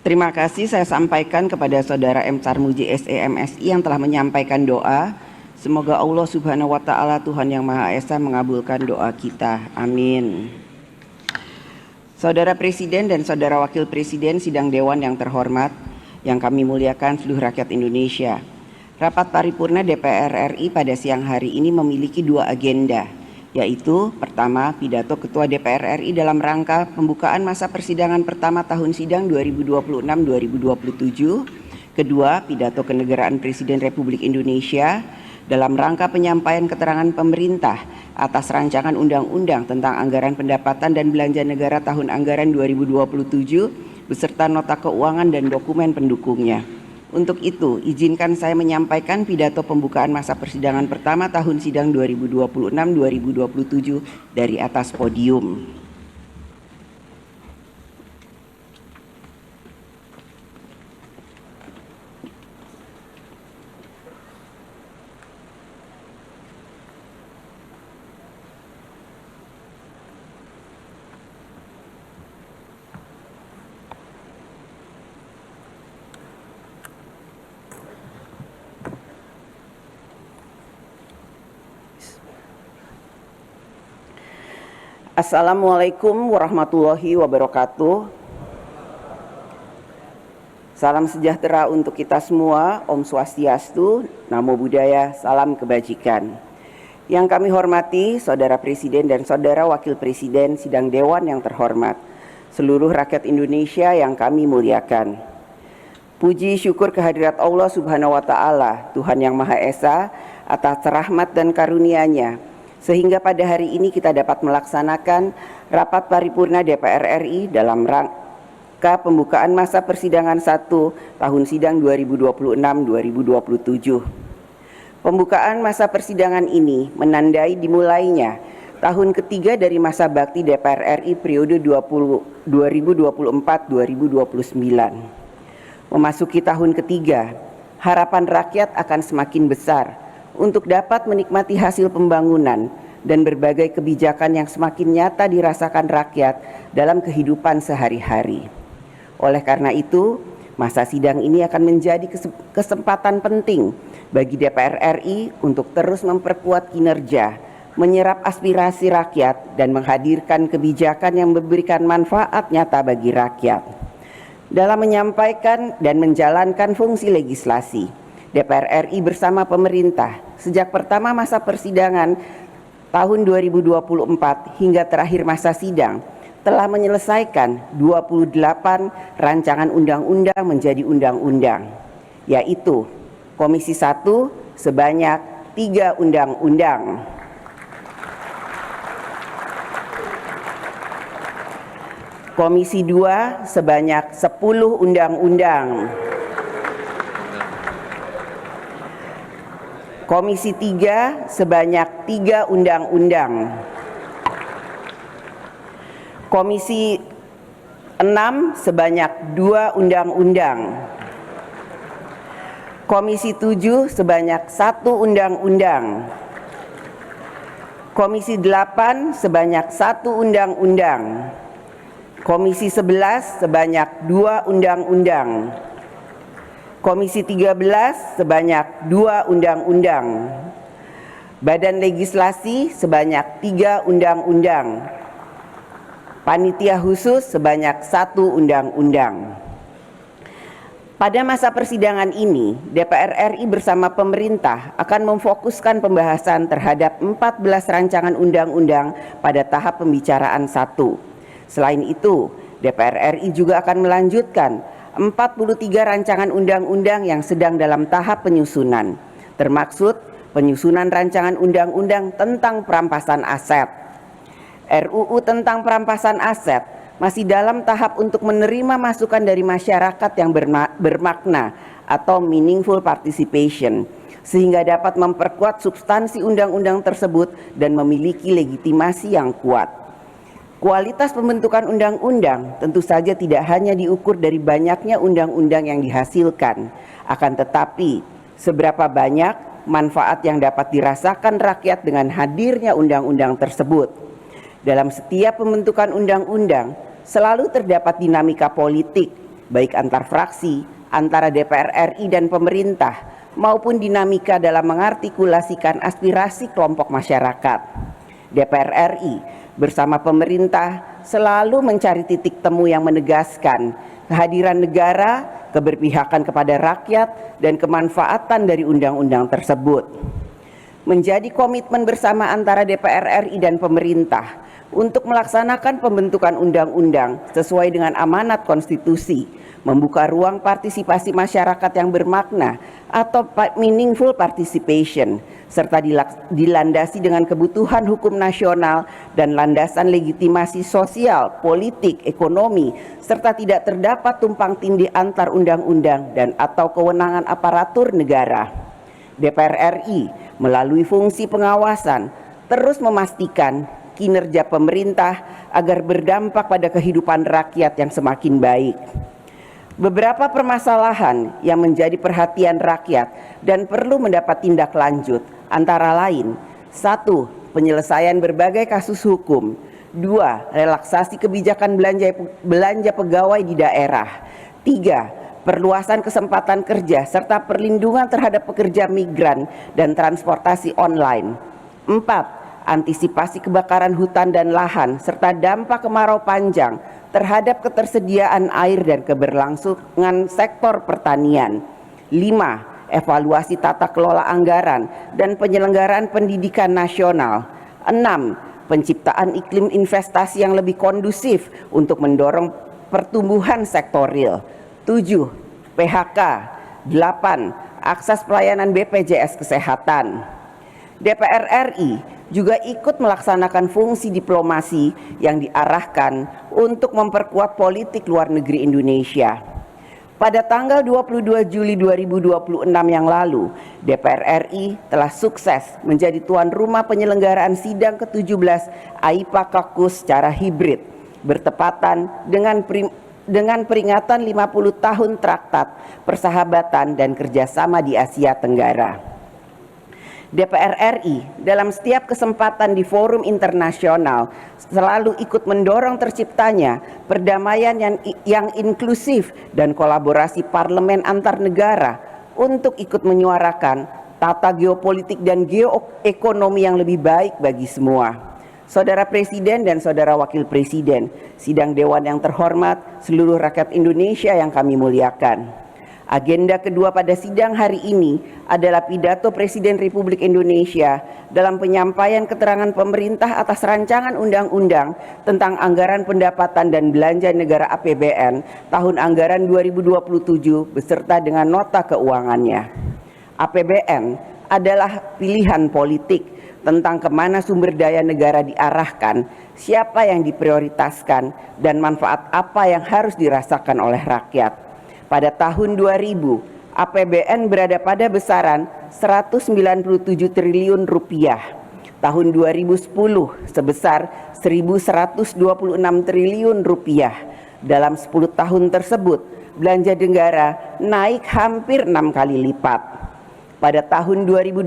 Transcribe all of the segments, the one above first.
Terima kasih saya sampaikan kepada Saudara M. Sarmuji SEMSI yang telah menyampaikan doa. Semoga Allah Subhanahu wa Ta'ala, Tuhan Yang Maha Esa, mengabulkan doa kita. Amin. Saudara Presiden dan Saudara Wakil Presiden Sidang Dewan yang terhormat, yang kami muliakan seluruh rakyat Indonesia. Rapat paripurna DPR RI pada siang hari ini memiliki dua agenda, yaitu pertama, pidato Ketua DPR RI dalam rangka pembukaan masa persidangan pertama tahun sidang 2026-2027. Kedua, pidato kenegaraan Presiden Republik Indonesia dalam rangka penyampaian keterangan pemerintah atas rancangan undang-undang tentang anggaran pendapatan dan belanja negara tahun anggaran 2027 beserta nota keuangan dan dokumen pendukungnya. Untuk itu, izinkan saya menyampaikan pidato pembukaan masa persidangan pertama tahun sidang 2026-2027 dari atas podium. Assalamualaikum warahmatullahi wabarakatuh. Salam sejahtera untuk kita semua. Om Swastiastu, Namo Buddhaya, salam kebajikan. Yang kami hormati Saudara Presiden dan Saudara Wakil Presiden Sidang Dewan yang terhormat, seluruh rakyat Indonesia yang kami muliakan. Puji syukur kehadirat Allah Subhanahu wa Ta'ala, Tuhan Yang Maha Esa, atas rahmat dan karunia-Nya, sehingga pada hari ini kita dapat melaksanakan rapat paripurna DPR RI dalam rangka pembukaan masa persidangan 1 tahun sidang 2026-2027. Pembukaan masa persidangan ini menandai dimulainya tahun ketiga dari masa bakti DPR RI periode 2024-2029. Memasuki tahun ketiga, harapan rakyat akan semakin besar untuk dapat menikmati hasil pembangunan dan berbagai kebijakan yang semakin nyata dirasakan rakyat dalam kehidupan sehari-hari. Oleh karena itu, masa sidang ini akan menjadi kesempatan penting bagi DPR RI untuk terus memperkuat kinerja, menyerap aspirasi rakyat, dan menghadirkan kebijakan yang memberikan manfaat nyata bagi rakyat. Dalam menyampaikan dan menjalankan fungsi legislasi, DPR RI bersama pemerintah sejak pertama masa persidangan tahun 2024 hingga terakhir masa sidang telah menyelesaikan 28 rancangan undang-undang menjadi undang-undang, yaitu Komisi 1 sebanyak 3 undang-undang, Komisi 2 sebanyak 10 undang-undang, Komisi 3 sebanyak 3 undang-undang, Komisi 6 sebanyak 2 undang-undang, Komisi 7 sebanyak 1 undang-undang, Komisi 8 sebanyak 1 undang-undang, Komisi 11 sebanyak 2 undang-undang, Komisi 13 sebanyak 2 undang-undang, Badan Legislasi sebanyak 3 undang-undang, Panitia Khusus sebanyak 1 undang-undang. Pada masa persidangan ini, DPR RI bersama pemerintah akan memfokuskan pembahasan terhadap 14 rancangan undang-undang pada tahap pembicaraan 1. Selain itu, DPR RI juga akan melanjutkan 43 rancangan undang-undang yang sedang dalam tahap penyusunan, termaksud penyusunan rancangan undang-undang tentang perampasan aset. RUU tentang perampasan aset masih dalam tahap untuk menerima masukan dari masyarakat yang bermakna atau meaningful participation, sehingga dapat memperkuat substansi undang-undang tersebut dan memiliki legitimasi yang kuat. Kualitas pembentukan undang-undang tentu saja tidak hanya diukur dari banyaknya undang-undang yang dihasilkan, akan tetapi seberapa banyak manfaat yang dapat dirasakan rakyat dengan hadirnya undang-undang tersebut. Dalam setiap pembentukan undang-undang selalu terdapat dinamika politik baik antar fraksi, antara DPR RI dan pemerintah, maupun dinamika dalam mengartikulasikan aspirasi kelompok masyarakat. DPR RI bersama pemerintah selalu mencari titik temu yang menegaskan kehadiran negara, keberpihakan kepada rakyat, dan kemanfaatan dari undang-undang tersebut. Menjadi komitmen bersama antara DPR RI dan pemerintah untuk melaksanakan pembentukan undang-undang sesuai dengan amanat konstitusi, membuka ruang partisipasi masyarakat yang bermakna atau meaningful participation, serta dilandasi dengan kebutuhan hukum nasional dan landasan legitimasi sosial, politik, ekonomi, serta tidak terdapat tumpang tindih antar undang-undang dan atau kewenangan aparatur negara. DPR RI melalui fungsi pengawasan terus memastikan kinerja pemerintah agar berdampak pada kehidupan rakyat yang semakin baik. Beberapa permasalahan yang menjadi perhatian rakyat dan perlu mendapat tindak lanjut antara lain: 1. Penyelesaian berbagai kasus hukum. 2. Relaksasi kebijakan belanja pegawai di daerah. 3. Perluasan kesempatan kerja serta perlindungan terhadap pekerja migran dan transportasi online. 4. Antisipasi kebakaran hutan dan lahan serta dampak kemarau panjang terhadap ketersediaan air dan keberlangsungan sektor pertanian. 5. Evaluasi tata kelola anggaran dan penyelenggaraan pendidikan nasional. 6. Penciptaan iklim investasi yang lebih kondusif untuk mendorong pertumbuhan sektor real. 7. PHK. 8. Akses pelayanan BPJS Kesehatan. DPR RI juga ikut melaksanakan fungsi diplomasi yang diarahkan untuk memperkuat politik luar negeri Indonesia. Pada tanggal 22 Juli 2026 yang lalu, DPR RI telah sukses menjadi tuan rumah penyelenggaraan sidang ke-17 AIPA Caucus secara hibrid, bertepatan dengan peringatan 50 tahun Traktat Persahabatan dan Kerjasama di Asia Tenggara. DPR RI dalam setiap kesempatan di forum internasional selalu ikut mendorong terciptanya perdamaian yang inklusif dan kolaborasi parlemen antar negara untuk ikut menyuarakan tata geopolitik dan geoekonomi yang lebih baik bagi semua. Saudara Presiden dan Saudara Wakil Presiden, sidang Dewan yang terhormat, seluruh rakyat Indonesia yang kami muliakan. Agenda kedua pada sidang hari ini adalah pidato Presiden Republik Indonesia dalam penyampaian keterangan pemerintah atas rancangan undang-undang tentang anggaran pendapatan dan belanja negara APBN tahun anggaran 2027 beserta dengan nota keuangannya. APBN adalah pilihan politik tentang kemana sumber daya negara diarahkan, siapa yang diprioritaskan, dan manfaat apa yang harus dirasakan oleh rakyat. Pada tahun 2000, APBN berada pada besaran 197 triliun rupiah. Tahun 2010 sebesar 1.126 triliun rupiah. Dalam 10 tahun tersebut, belanja negara naik hampir 6 kali lipat. Pada tahun 2026,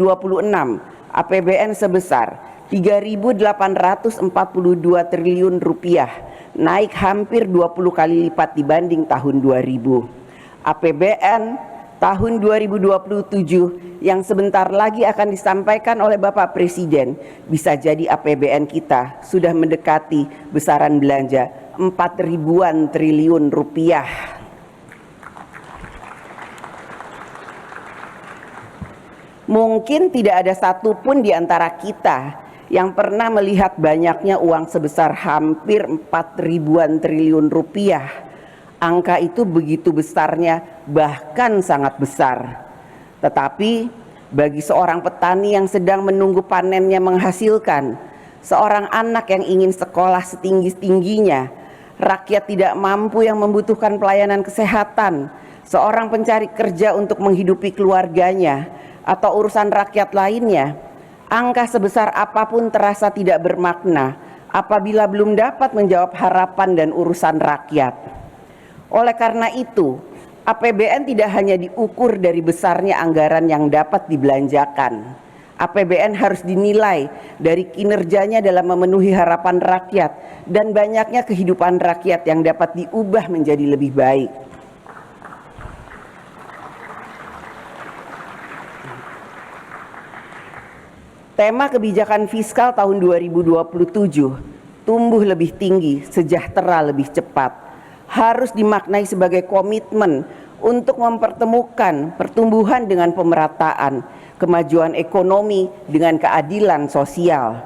APBN sebesar 3.842 triliun rupiah, naik hampir 20 kali lipat dibanding tahun 2000. APBN tahun 2027 yang sebentar lagi akan disampaikan oleh Bapak Presiden, bisa jadi APBN kita sudah mendekati besaran belanja 4.000-an triliun rupiah. Mungkin tidak ada satupun di antara kita yang pernah melihat banyaknya uang sebesar hampir 4.000-an triliun rupiah. Angka itu begitu besarnya, bahkan sangat besar. Tetapi bagi seorang petani yang sedang menunggu panennya menghasilkan, seorang anak yang ingin sekolah setinggi-tingginya, rakyat tidak mampu yang membutuhkan pelayanan kesehatan, seorang pencari kerja untuk menghidupi keluarganya, atau urusan rakyat lainnya, angka sebesar apapun terasa tidak bermakna apabila belum dapat menjawab harapan dan urusan rakyat. Oleh karena itu, APBN tidak hanya diukur dari besarnya anggaran yang dapat dibelanjakan. APBN harus dinilai dari kinerjanya dalam memenuhi harapan rakyat dan banyaknya kehidupan rakyat yang dapat diubah menjadi lebih baik. Tema kebijakan fiskal tahun 2027, tumbuh lebih tinggi, sejahtera lebih cepat, harus dimaknai sebagai komitmen untuk mempertemukan pertumbuhan dengan pemerataan, kemajuan ekonomi dengan keadilan sosial.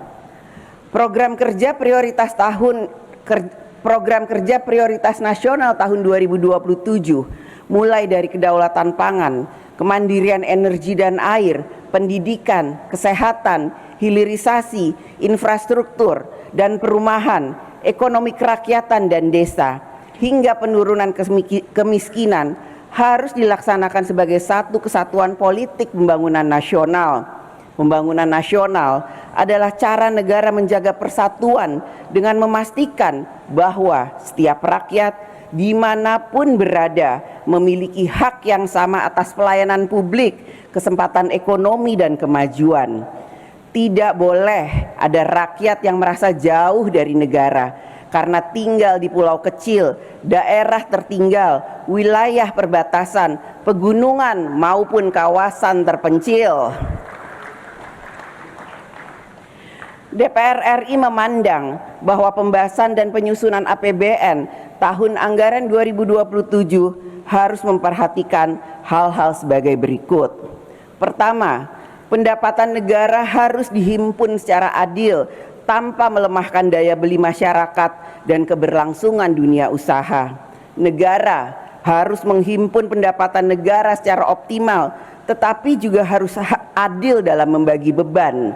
Program kerja prioritas nasional tahun 2027 mulai dari kedaulatan pangan, kemandirian energi dan air, pendidikan, kesehatan, hilirisasi, infrastruktur dan perumahan, ekonomi kerakyatan dan desa, hingga penurunan kemiskinan harus dilaksanakan sebagai satu kesatuan politik pembangunan nasional. Pembangunan nasional adalah cara negara menjaga persatuan dengan memastikan bahwa setiap rakyat dimanapun berada memiliki hak yang sama atas pelayanan publik, kesempatan ekonomi dan kemajuan. Tidak boleh ada rakyat yang merasa jauh dari negara karena tinggal di pulau kecil, daerah tertinggal, wilayah perbatasan, pegunungan maupun kawasan terpencil. DPR RI memandang bahwa pembahasan dan penyusunan APBN tahun anggaran 2027 harus memperhatikan hal-hal sebagai berikut. Pertama, pendapatan negara harus dihimpun secara adil tanpa melemahkan daya beli masyarakat dan keberlangsungan dunia usaha. Negara harus menghimpun pendapatan negara secara optimal, tetapi juga harus adil dalam membagi beban.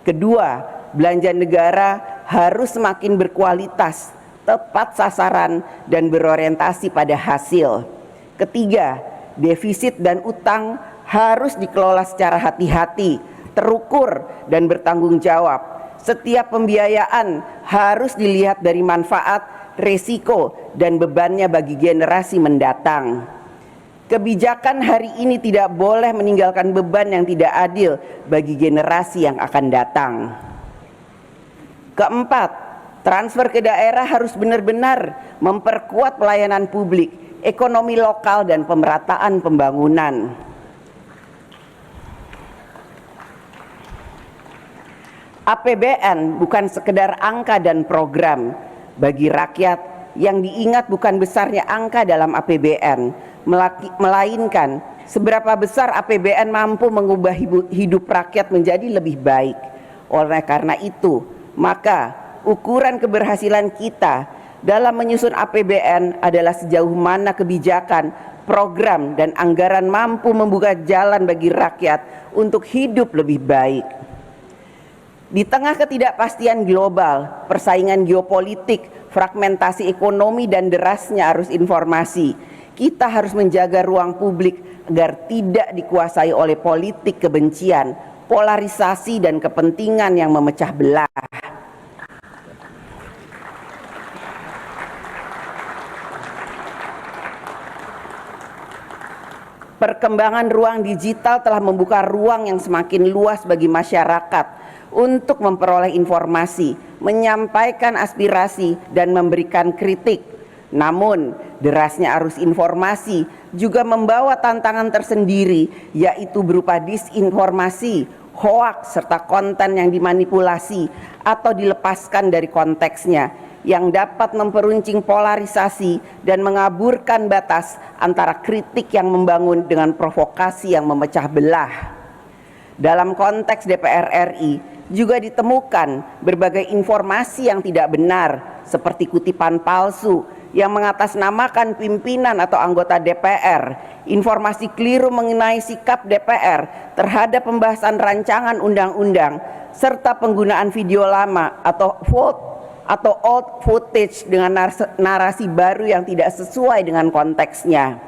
Kedua, belanja negara harus semakin berkualitas, tepat sasaran, dan berorientasi pada hasil. Ketiga, defisit dan utang harus dikelola secara hati-hati, terukur, dan bertanggung jawab. Setiap pembiayaan harus dilihat dari manfaat, resiko, dan bebannya bagi generasi mendatang. Kebijakan hari ini tidak boleh meninggalkan beban yang tidak adil bagi generasi yang akan datang. Keempat, transfer ke daerah harus benar-benar memperkuat pelayanan publik, ekonomi lokal, dan pemerataan pembangunan. APBN bukan sekedar angka dan program. Bagi rakyat, yang diingat bukan besarnya angka dalam APBN, melainkan seberapa besar APBN mampu mengubah hidup rakyat menjadi lebih baik. Oleh karena itu, maka ukuran keberhasilan kita dalam menyusun APBN adalah sejauh mana kebijakan, program, dan anggaran mampu membuka jalan bagi rakyat untuk hidup lebih baik. Di tengah ketidakpastian global, persaingan geopolitik, fragmentasi ekonomi, dan derasnya arus informasi, kita harus menjaga ruang publik agar tidak dikuasai oleh politik kebencian, polarisasi, dan kepentingan yang memecah belah. Perkembangan ruang digital telah membuka ruang yang semakin luas bagi masyarakat untuk memperoleh informasi, menyampaikan aspirasi, dan memberikan kritik. Namun, derasnya arus informasi juga membawa tantangan tersendiri, yaitu berupa disinformasi, hoaks, serta konten yang dimanipulasi atau dilepaskan dari konteksnya, yang dapat memperuncing polarisasi dan mengaburkan batas antara kritik yang membangun dengan provokasi yang memecah belah. Dalam konteks DPR RI juga ditemukan berbagai informasi yang tidak benar, seperti kutipan palsu yang mengatasnamakan pimpinan atau anggota DPR, informasi keliru mengenai sikap DPR terhadap pembahasan rancangan undang-undang, serta penggunaan video lama atau old footage dengan narasi baru yang tidak sesuai dengan konteksnya.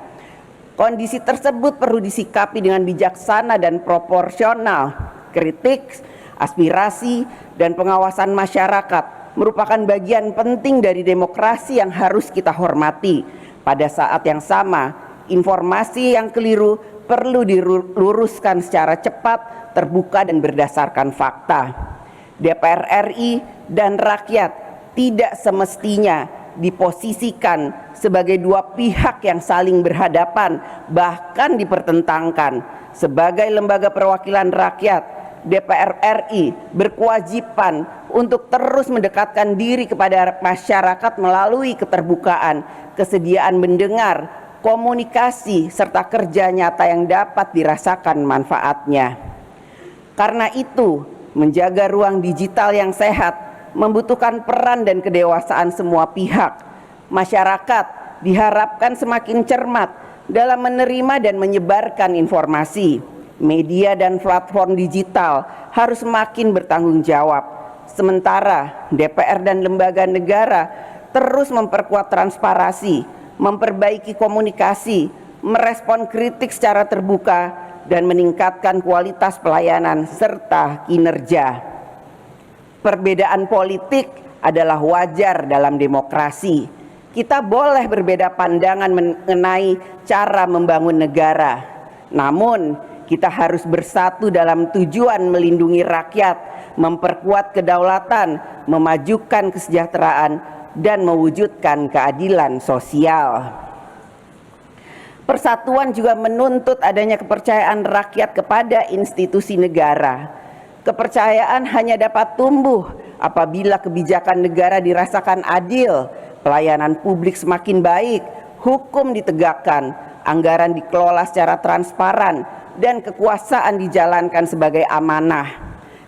Kondisi tersebut perlu disikapi dengan bijaksana dan proporsional. Kritik, aspirasi, dan pengawasan masyarakat merupakan bagian penting dari demokrasi yang harus kita hormati. Pada saat yang sama, informasi yang keliru perlu diluruskan secara cepat, terbuka, dan berdasarkan fakta. DPR RI dan rakyat tidak semestinya diposisikan sebagai dua pihak yang saling berhadapan, bahkan dipertentangkan. Sebagai lembaga perwakilan rakyat, DPR RI berkewajiban untuk terus mendekatkan diri kepada masyarakat melalui keterbukaan, kesediaan mendengar, komunikasi, serta kerja nyata yang dapat dirasakan manfaatnya. Karena itu, menjaga ruang digital yang sehat membutuhkan peran dan kedewasaan semua pihak. Masyarakat diharapkan semakin cermat dalam menerima dan menyebarkan informasi. Media dan platform digital harus semakin bertanggung jawab. Sementara DPR dan lembaga negara terus memperkuat transparansi, memperbaiki komunikasi, merespon kritik secara terbuka, dan meningkatkan kualitas pelayanan serta kinerja. Perbedaan politik adalah wajar dalam demokrasi. Kita boleh berbeda pandangan mengenai cara membangun negara. Namun, kita harus bersatu dalam tujuan melindungi rakyat, memperkuat kedaulatan, memajukan kesejahteraan, dan mewujudkan keadilan sosial. Persatuan juga menuntut adanya kepercayaan rakyat kepada institusi negara. Kepercayaan hanya dapat tumbuh apabila kebijakan negara dirasakan adil, pelayanan publik semakin baik, hukum ditegakkan, anggaran dikelola secara transparan, dan kekuasaan dijalankan sebagai amanah.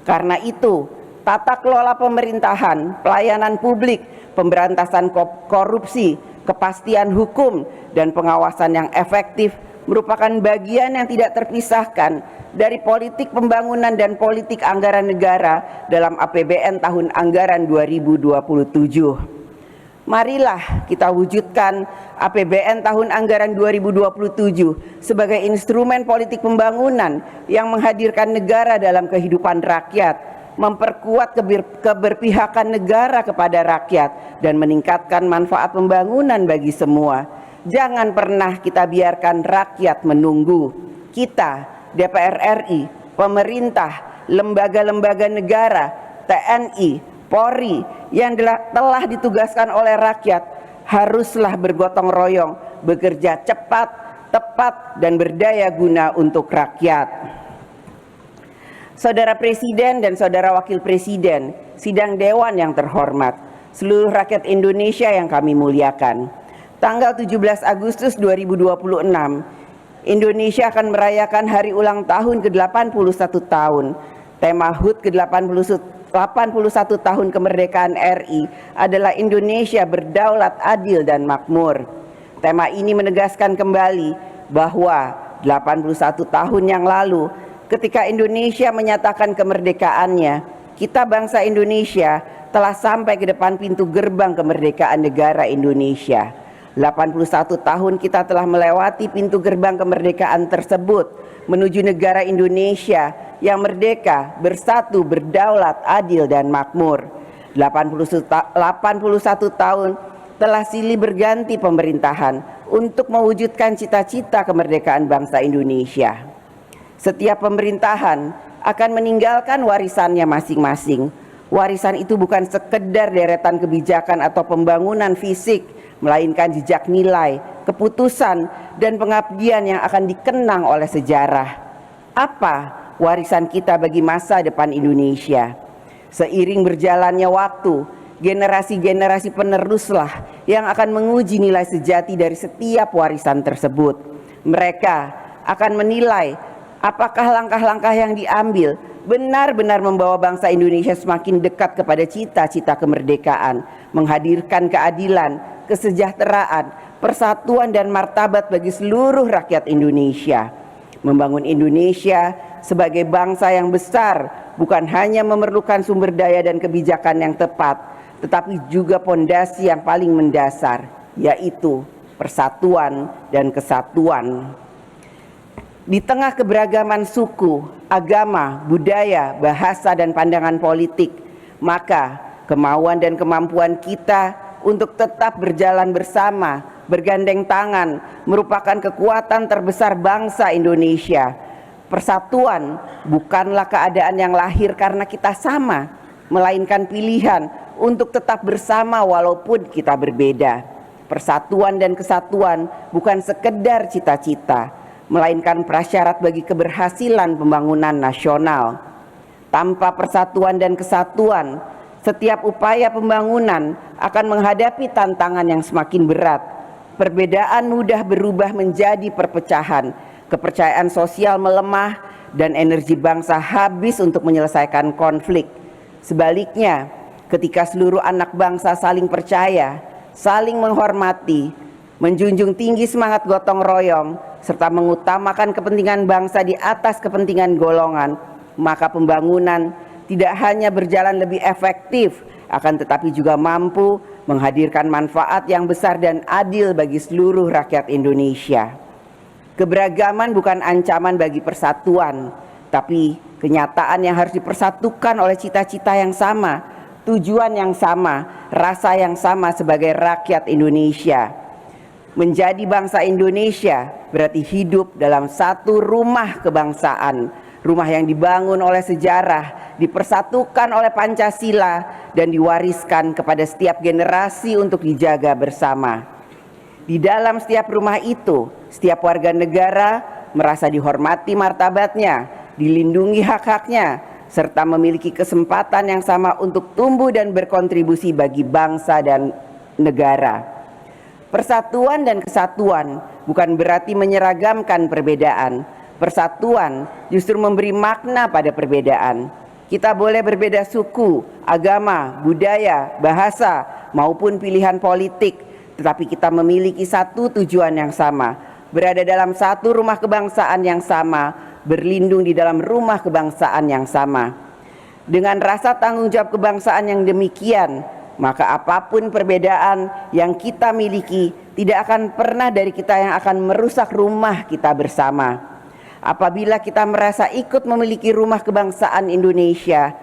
Karena itu, tata kelola pemerintahan, pelayanan publik, pemberantasan korupsi, kepastian hukum, dan pengawasan yang efektif merupakan bagian yang tidak terpisahkan dari politik pembangunan dan politik anggaran negara dalam APBN tahun anggaran 2027. Marilah kita wujudkan APBN tahun anggaran 2027 sebagai instrumen politik pembangunan yang menghadirkan negara dalam kehidupan rakyat, memperkuat keberpihakan negara kepada rakyat, dan meningkatkan manfaat pembangunan bagi semua. Jangan pernah kita biarkan rakyat menunggu. Kita, DPR RI, pemerintah, lembaga-lembaga negara, TNI, Polri yang telah ditugaskan oleh rakyat haruslah bergotong royong, bekerja cepat, tepat, dan berdaya guna untuk rakyat. Saudara Presiden dan Saudara Wakil Presiden, sidang Dewan yang terhormat, seluruh rakyat Indonesia yang kami muliakan. Tanggal 17 Agustus 2026, Indonesia akan merayakan hari ulang tahun ke-81 tahun. Tema HUT ke-81 tahun kemerdekaan RI adalah Indonesia berdaulat, adil, dan makmur. Tema ini menegaskan kembali bahwa 81 tahun yang lalu ketika Indonesia menyatakan kemerdekaannya, kita bangsa Indonesia telah sampai ke depan pintu gerbang kemerdekaan negara Indonesia. 81 tahun kita telah melewati pintu gerbang kemerdekaan tersebut menuju negara Indonesia yang merdeka, bersatu, berdaulat, adil, dan makmur. 81 tahun telah silih berganti pemerintahan untuk mewujudkan cita-cita kemerdekaan bangsa Indonesia. Setiap pemerintahan akan meninggalkan warisannya masing-masing. Warisan itu bukan sekedar deretan kebijakan atau pembangunan fisik, melainkan jejak nilai, keputusan, dan pengabdian yang akan dikenang oleh sejarah. Apa warisan kita bagi masa depan Indonesia? Seiring berjalannya waktu, generasi-generasi peneruslah yang akan menguji nilai sejati dari setiap warisan tersebut. Mereka akan menilai apakah langkah-langkah yang diambil benar-benar membawa bangsa Indonesia semakin dekat kepada cita-cita kemerdekaan, menghadirkan keadilan, kesejahteraan, persatuan, dan martabat bagi seluruh rakyat Indonesia. Membangun Indonesia sebagai bangsa yang besar bukan hanya memerlukan sumber daya dan kebijakan yang tepat, tetapi juga pondasi yang paling mendasar, yaitu persatuan dan kesatuan. Di tengah keberagaman suku, agama, budaya, bahasa, dan pandangan politik, maka kemauan dan kemampuan kita untuk tetap berjalan bersama, bergandeng tangan, merupakan kekuatan terbesar bangsa Indonesia. Persatuan bukanlah keadaan yang lahir karena kita sama, melainkan pilihan untuk tetap bersama walaupun kita berbeda. Persatuan dan kesatuan bukan sekedar cita-cita, melainkan prasyarat bagi keberhasilan pembangunan nasional. Tanpa persatuan dan kesatuan, setiap upaya pembangunan akan menghadapi tantangan yang semakin berat. Perbedaan mudah berubah menjadi perpecahan, kepercayaan sosial melemah, dan energi bangsa habis untuk menyelesaikan konflik. Sebaliknya, ketika seluruh anak bangsa saling percaya, saling menghormati, menjunjung tinggi semangat gotong royong, serta mengutamakan kepentingan bangsa di atas kepentingan golongan, maka pembangunan tidak hanya berjalan lebih efektif, akan tetapi juga mampu menghadirkan manfaat yang besar dan adil bagi seluruh rakyat Indonesia. Keberagaman bukan ancaman bagi persatuan, tapi kenyataan yang harus dipersatukan oleh cita-cita yang sama, tujuan yang sama, rasa yang sama sebagai rakyat Indonesia. Menjadi bangsa Indonesia berarti hidup dalam satu rumah kebangsaan, rumah yang dibangun oleh sejarah, dipersatukan oleh Pancasila, dan diwariskan kepada setiap generasi untuk dijaga bersama. Di dalam setiap rumah itu, setiap warga negara merasa dihormati martabatnya, dilindungi hak-haknya, serta memiliki kesempatan yang sama untuk tumbuh dan berkontribusi bagi bangsa dan negara. Persatuan dan kesatuan bukan berarti menyeragamkan perbedaan. Persatuan justru memberi makna pada perbedaan. Kita boleh berbeda suku, agama, budaya, bahasa, maupun pilihan politik, tetapi kita memiliki satu tujuan yang sama, berada dalam satu rumah kebangsaan yang sama, berlindung di dalam rumah kebangsaan yang sama. Dengan rasa tanggung jawab kebangsaan yang demikian, maka apapun perbedaan yang kita miliki tidak akan pernah dari kita yang akan merusak rumah kita bersama. Apabila kita merasa ikut memiliki rumah kebangsaan Indonesia,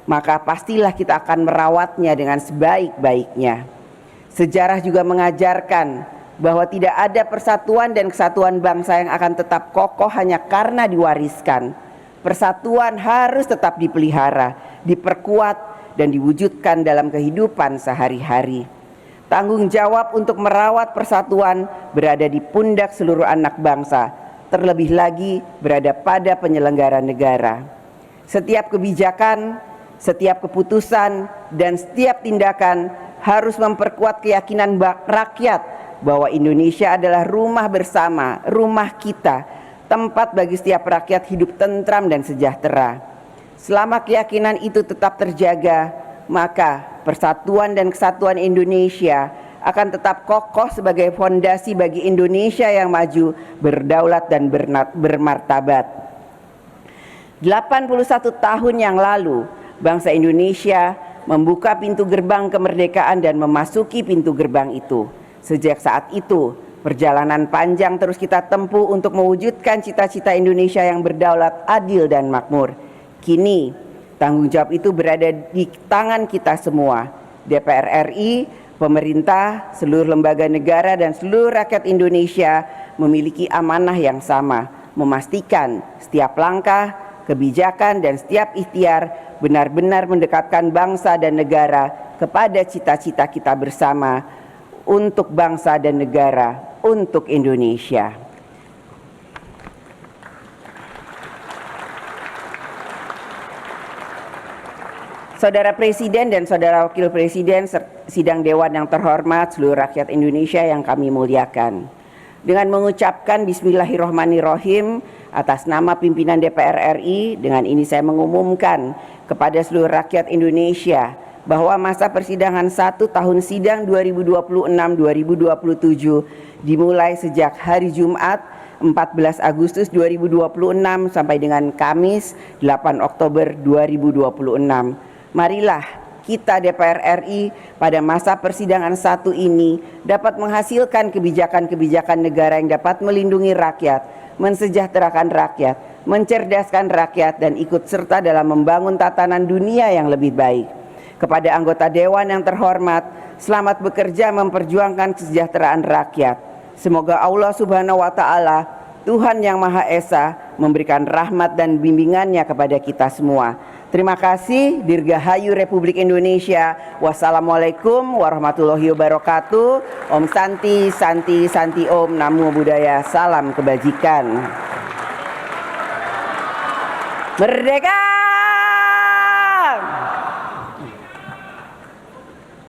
maka pastilah kita akan merawatnya dengan sebaik-baiknya. Sejarah juga mengajarkan bahwa tidak ada persatuan dan kesatuan bangsa yang akan tetap kokoh hanya karena diwariskan. Persatuan harus tetap dipelihara, diperkuat, dan diwujudkan dalam kehidupan sehari-hari. Tanggung jawab untuk merawat persatuan berada di pundak seluruh anak bangsa, terlebih lagi berada pada penyelenggara negara. Setiap kebijakan, setiap keputusan, dan setiap tindakan harus memperkuat keyakinan rakyat bahwa Indonesia adalah rumah bersama, rumah kita, tempat bagi setiap rakyat hidup tentram dan sejahtera. Selama keyakinan itu tetap terjaga, maka persatuan dan kesatuan Indonesia akan tetap kokoh sebagai fondasi bagi Indonesia yang maju, berdaulat, dan bermartabat. 81 tahun yang lalu, bangsa Indonesia membuka pintu gerbang kemerdekaan dan memasuki pintu gerbang itu. Sejak saat itu, perjalanan panjang terus kita tempuh untuk mewujudkan cita-cita Indonesia yang berdaulat, adil, dan makmur. Kini, tanggung jawab itu berada di tangan kita semua, DPR RI, pemerintah, seluruh lembaga negara, dan seluruh rakyat Indonesia memiliki amanah yang sama, memastikan setiap langkah, kebijakan, dan setiap ikhtiar benar-benar mendekatkan bangsa dan negara kepada cita-cita kita bersama untuk bangsa dan negara, untuk Indonesia. Saudara Presiden dan Saudara Wakil Presiden sidang Dewan yang terhormat, seluruh rakyat Indonesia yang kami muliakan. Dengan mengucapkan Bismillahirrahmanirrahim atas nama pimpinan DPR RI, dengan ini saya mengumumkan kepada seluruh rakyat Indonesia bahwa masa persidangan 1 tahun sidang 2026-2027 dimulai sejak hari Jumat 14 Agustus 2026 sampai dengan Kamis 8 Oktober 2026. Marilah kita DPR RI pada masa persidangan 1 ini dapat menghasilkan kebijakan-kebijakan negara yang dapat melindungi rakyat, mensejahterakan rakyat, mencerdaskan rakyat, dan ikut serta dalam membangun tatanan dunia yang lebih baik. Kepada anggota Dewan yang terhormat, selamat bekerja memperjuangkan kesejahteraan rakyat. Semoga Allah Subhanahu wa Ta'ala, Tuhan yang Maha Esa, memberikan rahmat dan bimbingannya kepada kita semua. Terima kasih. Dirgahayu Republik Indonesia. Wassalamualaikum warahmatullahi wabarakatuh. Om Santi, Santi, Santi Om. Namo Buddhaya. Salam kebajikan. Merdeka!